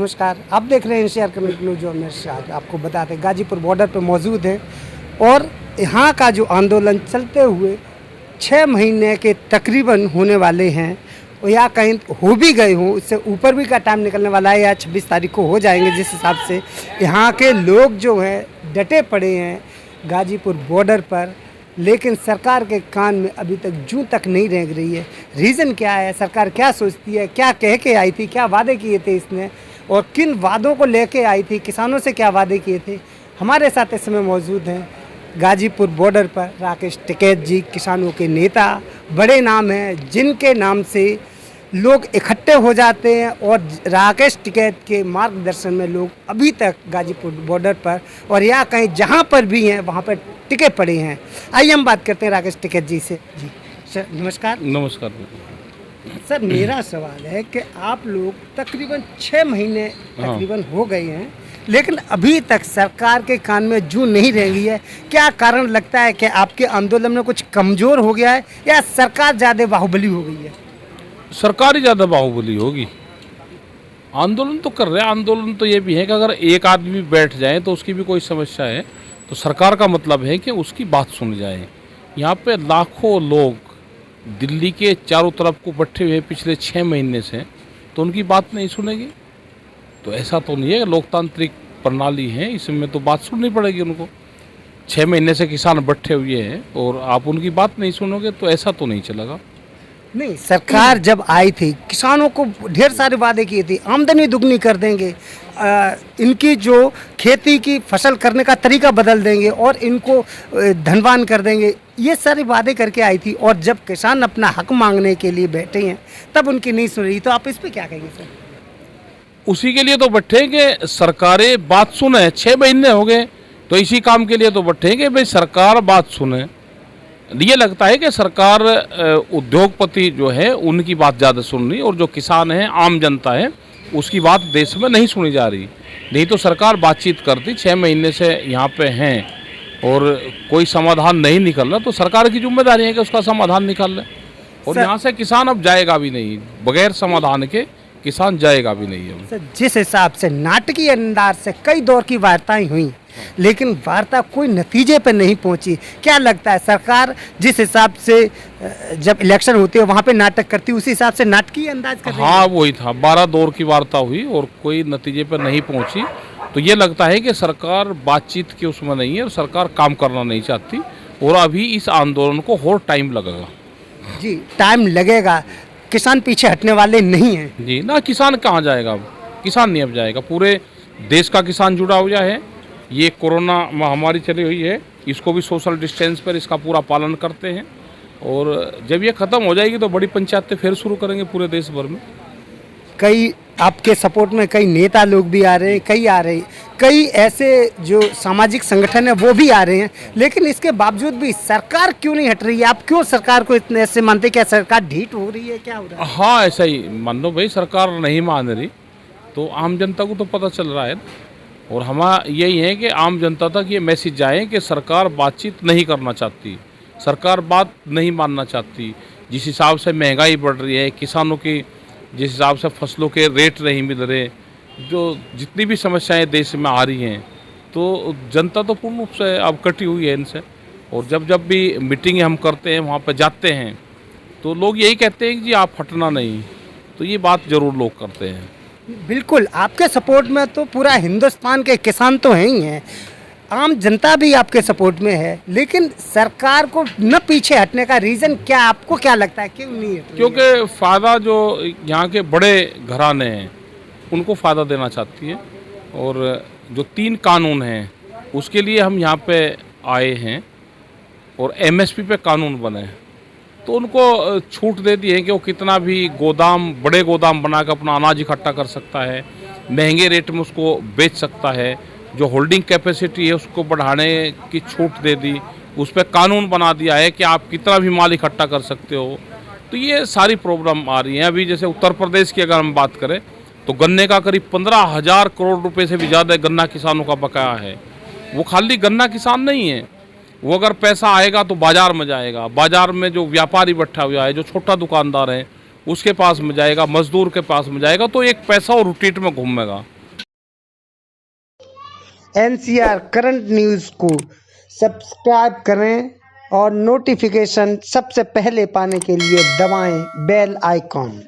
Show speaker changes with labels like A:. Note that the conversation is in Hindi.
A: नमस्कार, आप देख रहे हैं एनसीआर कम्युनिटी न्यूज और मैं शाद। आपको बताते हैं गाजीपुर बॉर्डर पर मौजूद है और यहाँ का जो आंदोलन चलते हुए 6 महीने के तकरीबन होने वाले हैं और या कहीं हो भी गए हों, उससे ऊपर भी का टाइम निकलने वाला है या 26 तारीख को हो जाएंगे। जिस हिसाब से यहाँ के लोग जो हैं डटे पड़े हैं गाजीपुर बॉर्डर पर, लेकिन सरकार के कान में अभी तक जूं तक नहीं रेंग रही है। रीज़न क्या है, सरकार क्या सोचती है, क्या कह के आई थी, क्या वादे किए थे इसने और किन वादों को लेके आई थी, किसानों से क्या वादे किए थे। हमारे साथ इस समय मौजूद हैं गाजीपुर बॉर्डर पर राकेश टिकैत जी, किसानों के नेता, बड़े नाम हैं जिनके नाम से लोग इकट्ठे हो जाते हैं और राकेश टिकैत के मार्गदर्शन में लोग अभी तक गाजीपुर बॉर्डर पर और या कहीं जहां पर भी हैं वहां पर टिके पड़े हैं। आइए हम बात करते हैं राकेश टिकैत जी से। जी सर नमस्कार।
B: नमस्कार
A: सर, मेरा सवाल है कि आप लोग तकरीबन 6 महीने तकरीबन हो गए हैं, लेकिन अभी तक सरकार के कान में जूं नहीं रेंगी है। क्या कारण लगता है कि आपके आंदोलन में कुछ कमज़ोर हो गया है या सरकार ज़्यादा बाहुबली हो गई है?
B: सरकार ही ज़्यादा बाहुबली होगी। आंदोलन तो कर रहे हैं, आंदोलन तो ये भी है कि अगर एक आदमी बैठ जाए तो उसकी भी कोई समस्या है तो सरकार का मतलब है कि उसकी बात सुनी जाए। यहाँ पे लाखों लोग दिल्ली के चारों तरफ को बैठे हुए पिछले 6 महीने से, तो उनकी बात नहीं सुनेगी? तो ऐसा तो नहीं है, लोकतांत्रिक प्रणाली है, इसमें तो बात सुननी पड़ेगी उनको। 6 महीने से किसान बैठे हुए हैं और आप उनकी बात नहीं सुनोगे तो ऐसा तो नहीं चलेगा।
A: नहीं, सरकार जब आई थी किसानों को ढेर सारे वादे किए थे, आमदनी दुगनी कर देंगे, इनकी जो खेती की फसल करने का तरीका बदल देंगे और इनको धनवान कर देंगे, ये सारे वादे करके आई थी। और जब किसान अपना हक मांगने के लिए बैठे हैं तब उनकी नहीं सुन रही, तो आप इस पे क्या कहेंगे सर?
B: उसी के लिए तो बैठे कि सरकारें बात सुने। 6 महीने हो गए तो इसी काम के लिए तो बैठे कि भाई सरकार बात सुने। ये लगता है कि सरकार उद्योगपति जो है उनकी बात ज़्यादा सुन रही और जो किसान है, आम जनता है, उसकी बात देश में नहीं सुनी जा रही। नहीं तो सरकार बातचीत करती। 6 महीने से यहाँ पे हैं और कोई समाधान नहीं निकल रहा, तो सरकार की जिम्मेदारी है कि उसका समाधान निकाल ले। और यहाँ से किसान अब जाएगा भी नहीं, बगैर समाधान के किसान जाएगा भी नहीं है।
A: सर, जिस हिसाब से नाटकीय अंदाज से कई दौर की वार्ताएं हुई, लेकिन वार्ता कोई नतीजे पर नहीं पहुंची, क्या लगता है सरकार जिस हिसाब से जब इलेक्शन होती है वहां पे नाटक करती है, उसी हिसाब से नाटकीय अंदाज कर रही है?
B: हाँ, वही था। 12 दौर की वार्ता हुई और कोई नतीजे पर नहीं पहुंची, तो ये लगता है कि सरकार बातचीत की उसमें नहीं है और सरकार काम करना नहीं चाहती और अभी इस आंदोलन को और टाइम लगेगा।
A: जी, टाइम लगेगा, किसान पीछे हटने वाले नहीं हैं।
B: जी ना, किसान कहाँ जाएगा? अब किसान नहीं अब जाएगा। पूरे देश का किसान जुड़ा हुआ है। ये कोरोना महामारी चली हुई है, इसको भी सोशल डिस्टेंस पर इसका पूरा पालन करते हैं और जब ये ख़त्म हो जाएगी तो बड़ी पंचायतें फिर शुरू करेंगे पूरे देश भर में।
A: कई आपके सपोर्ट में कई नेता लोग भी आ रहे हैं, कई ऐसे जो सामाजिक संगठन है वो भी आ रहे हैं, लेकिन इसके बावजूद भी सरकार क्यों नहीं हट रही है? आप क्यों सरकार को इतने ऐसे मानते हैं? क्या सरकार ढीठ हो रही है, क्या हो रहा है?
B: हाँ, ऐसा ही मान लो भाई, सरकार नहीं मान रही तो आम जनता को तो पता चल रहा है और हमारा यही है कि आम जनता तक ये मैसेज जाए कि सरकार बातचीत नहीं करना चाहती, सरकार बात नहीं मानना चाहती। जिस हिसाब से महंगाई बढ़ रही है, किसानों की जिस हिसाब से फसलों के रेट नहीं मिल रहे, जो जितनी भी समस्याएं देश में आ रही हैं, तो जनता तो पूर्ण रूप से अब कटी हुई है इनसे। और जब भी मीटिंग हम करते हैं, वहाँ पर जाते हैं, तो लोग यही कहते हैं कि जी आप हटना नहीं, तो ये बात ज़रूर लोग करते हैं।
A: बिल्कुल, आपके सपोर्ट में तो पूरा हिंदुस्तान के किसान तो हैं ही हैं, आम जनता भी आपके सपोर्ट में है, लेकिन सरकार को न पीछे हटने का रीज़न क्या, आपको क्या लगता है क्यों नहीं हट रही है?
B: क्योंकि फ़ायदा जो यहाँ के बड़े घराने हैं उनको फ़ायदा देना चाहती है और जो 3 कानून हैं उसके लिए हम यहाँ पे आए हैं और MSP पे कानून बने, तो उनको छूट दे दी है कि वो कितना भी बड़े गोदाम बना कर अपना अनाज इकट्ठा कर सकता है, महंगे रेट में उसको बेच सकता है। जो होल्डिंग कैपेसिटी है उसको बढ़ाने की छूट दे दी, उस पर कानून बना दिया है कि आप कितना भी माल इकट्ठा कर सकते हो। तो ये सारी प्रॉब्लम आ रही हैं। अभी जैसे उत्तर प्रदेश की अगर हम बात करें तो गन्ने का करीब 15,000 करोड़ रुपए से भी ज़्यादा गन्ना किसानों का बकाया है। वो खाली गन्ना किसान नहीं है, वो अगर पैसा आएगा तो बाज़ार में जाएगा। बाज़ार में जो व्यापारी बैठा हुआ है, जो छोटा दुकानदार है, उसके पास में जाएगा, मजदूर के पास में जाएगा, तो एक पैसा और रूटीट में घूमेगा।
A: एनसीआर करंट न्यूज़ को सब्सक्राइब करें और नोटिफिकेशन सबसे पहले पाने के लिए दबाएं बेल आइकॉन।